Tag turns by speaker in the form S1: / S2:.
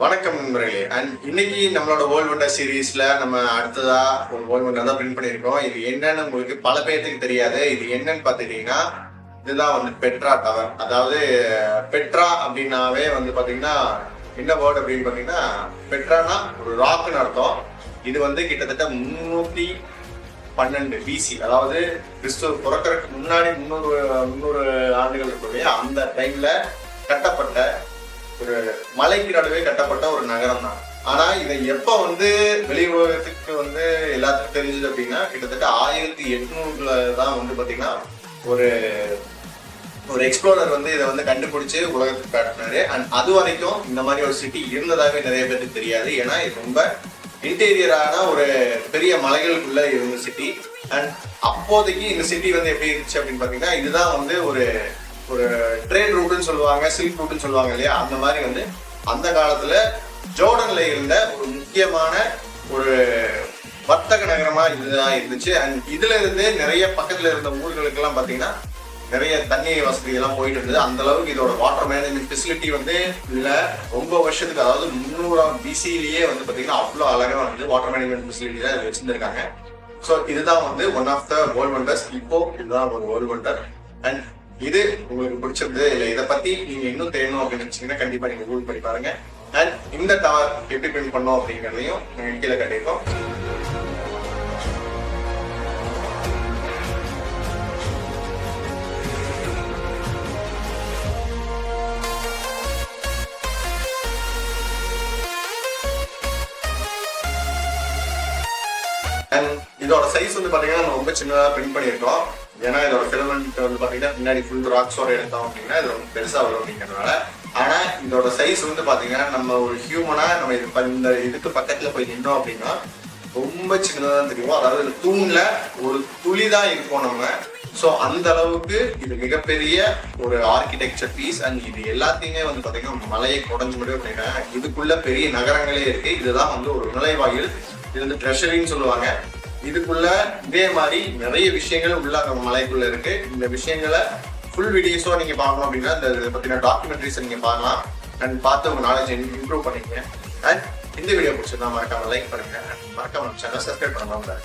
S1: வணக்கம் நண்பர்களே. அண்ட் இன்னைக்கு நம்மளோட வேர்ல்ட் வண்டர் சீரீஸ்ல நம்ம அடுத்ததா ஒரு வேர்ல்ட் வண்டர் தான் பிரிண்ட் பண்ணியிருக்கோம். இது என்னன்னு உங்களுக்கு பல பேர்த்துக்கு தெரியாது. இது என்னன்னு பாத்துட்டீங்கன்னா இதுதான் வந்து பெட்ரா டவர். அதாவது பெட்ரா அப்படின்னாவே வந்து பாத்தீங்கன்னா என்ன வேர்டு அப்படின்னு பாத்தீங்கன்னா பெட்ரானா ஒரு ராக்குன்னு அர்த்தம். இது வந்து கிட்டத்தட்ட 312 பிசி, அதாவது கிறிஸ்துவ பிறக்கிறதுக்கு முன்னாடி 300 ஆண்டுகள் இருக்கக்கூடிய அந்த டைம்ல கட்டப்பட்ட ஒரு மலைக்கு நடுவே கட்டப்பட்ட ஒரு நகரம் தான். ஆனா இதை எப்ப வந்து வெளி உலகத்துக்கு வந்து எல்லாத்துக்கும் தெரிஞ்சது அப்படின்னா கிட்டத்தட்ட 1800 தான் வந்து பாத்தீங்கன்னா ஒரு எக்ஸ்ப்ளோரர் வந்து இதை வந்து கண்டுபிடிச்சு உலகத்துக்கு காட்டினாரு. அண்ட் அது வரைக்கும் இந்த மாதிரி ஒரு சிட்டி இருந்ததாகவே நிறைய பேருக்கு தெரியாது. ஏன்னா இது ரொம்ப இன்டீரியரான ஒரு பெரிய மலைகளுக்குள்ள இருந்த சிட்டி. அண்ட் அப்போதைக்கு இந்த சிட்டி வந்து எப்படி இருந்துச்சு அப்படின்னு பாத்தீங்கன்னா இதுதான் வந்து ஒரு ட்ரேட் ரூட்னு சொல்லுவாங்க, சில்க் ரூட்னு சொல்லுவாங்க இல்லையா, அந்த மாதிரி வந்து அந்த காலத்துல ஜோர்டன்ல இருந்த ஒரு முக்கியமான ஒரு வர்த்தக நகரமா இதுதான் இருந்துச்சு. அண்ட் இதுல இருந்து நிறைய பக்கத்துல இருந்த ஊர்களுக்கு எல்லாம் பாத்தீங்கன்னா நிறைய தண்ணி வசதி எல்லாம் போயிட்டு இருந்தது. அந்த அளவுக்கு இதோட வாட்டர் மேனேஜ்மெண்ட் ஃபெசிலிட்டி வந்து இல்ல ரொம்ப வருஷத்துக்கு, அதாவது 300 பிசிலேயே வந்து பாத்தீங்கன்னா அவ்வளோ அழகா வந்து வாட்டர் மேனேஜ்மெண்ட் ஃபெசிலிட்டி தான் வச்சிருந்திருக்காங்க. ஸோ இதுதான் வந்து one of the world wonders. இப்போ இதுதான் ஒரு வேர்ல்ட் வண்டர். அண்ட் இது உங்களுக்கு பிடிச்சிருந்து இல்லை இதை பத்தி நீங்க இன்னும் தெரியணும் அப்படின்னு நினைச்சீங்கன்னா கண்டிப்பா நீங்க கூகுள் பண்ணி பாருங்க. அண்ட் இந்த டவர் எப்படி பிரிண்ட் பண்ணோம் அப்படிங்கிறதையும் நாங்க கீழே கட்டியிருக்கோம். அண்ட் இதோட சைஸ் வந்து பாத்தீங்கன்னா நம்ம ரொம்ப சின்னதா பிரிண்ட் பண்ணியிருக்கோம். ஏன்னா இதோட ஃபிலமெண்ட் வந்து பாத்தீங்கன்னா பின்னாடி ஃபுல் ராக்ஸோட எடுத்தோம் அப்படின்னா இது ரொம்ப பெருசா வரும் அப்படிங்கிறதுனால. ஆனா இதோட சைஸ் வந்து பாத்தீங்கன்னா நம்ம ஒரு ஹியூமனா நம்ம இந்த இதுக்கு பக்கத்துல போய் நின்னோம் அப்படின்னா ரொம்ப சின்னதா தான் தெரியும். அதாவது தூண்ல ஒரு துளி தான் இருக்கும் நம்ம. ஸோ அந்த அளவுக்கு இது மிகப்பெரிய ஒரு ஆர்கிடெக்சர் பீஸ். அண்ட் இது எல்லாத்தையுமே வந்து பாத்தீங்கன்னா மலையை குறைஞ்ச முடியும் அப்படின்னா இதுக்குள்ள பெரிய நகரங்களே இருக்கு. இதுதான் வந்து ஒரு நுழைவாயில். இது வந்து ட்ரெஷரின்னு சொல்லுவாங்க. இதுக்குள்ள இதே மாதிரி நிறைய விஷயங்கள் உள்ள நம்ம மலைக்குள்ள இருக்கு. இந்த விஷயங்களை ஃபுல் வீடியோஸோ நீங்க பார்க்கணும் அப்படின்னா இந்த பத்தின டாக்குமெண்ட்ரிஸ் நீங்க பார்க்கலாம். அண்ட் பார்த்து உங்க நாலேஜ் இம்ப்ரூவ் பண்ணிக்கங்க. அண்ட் இந்த வீடியோ பிடிச்சிருந்தா மறக்காம லைக் பண்ணுங்க. மறக்காம சேனல் சப்ஸ்கிரைப் பண்ணுவாங்க.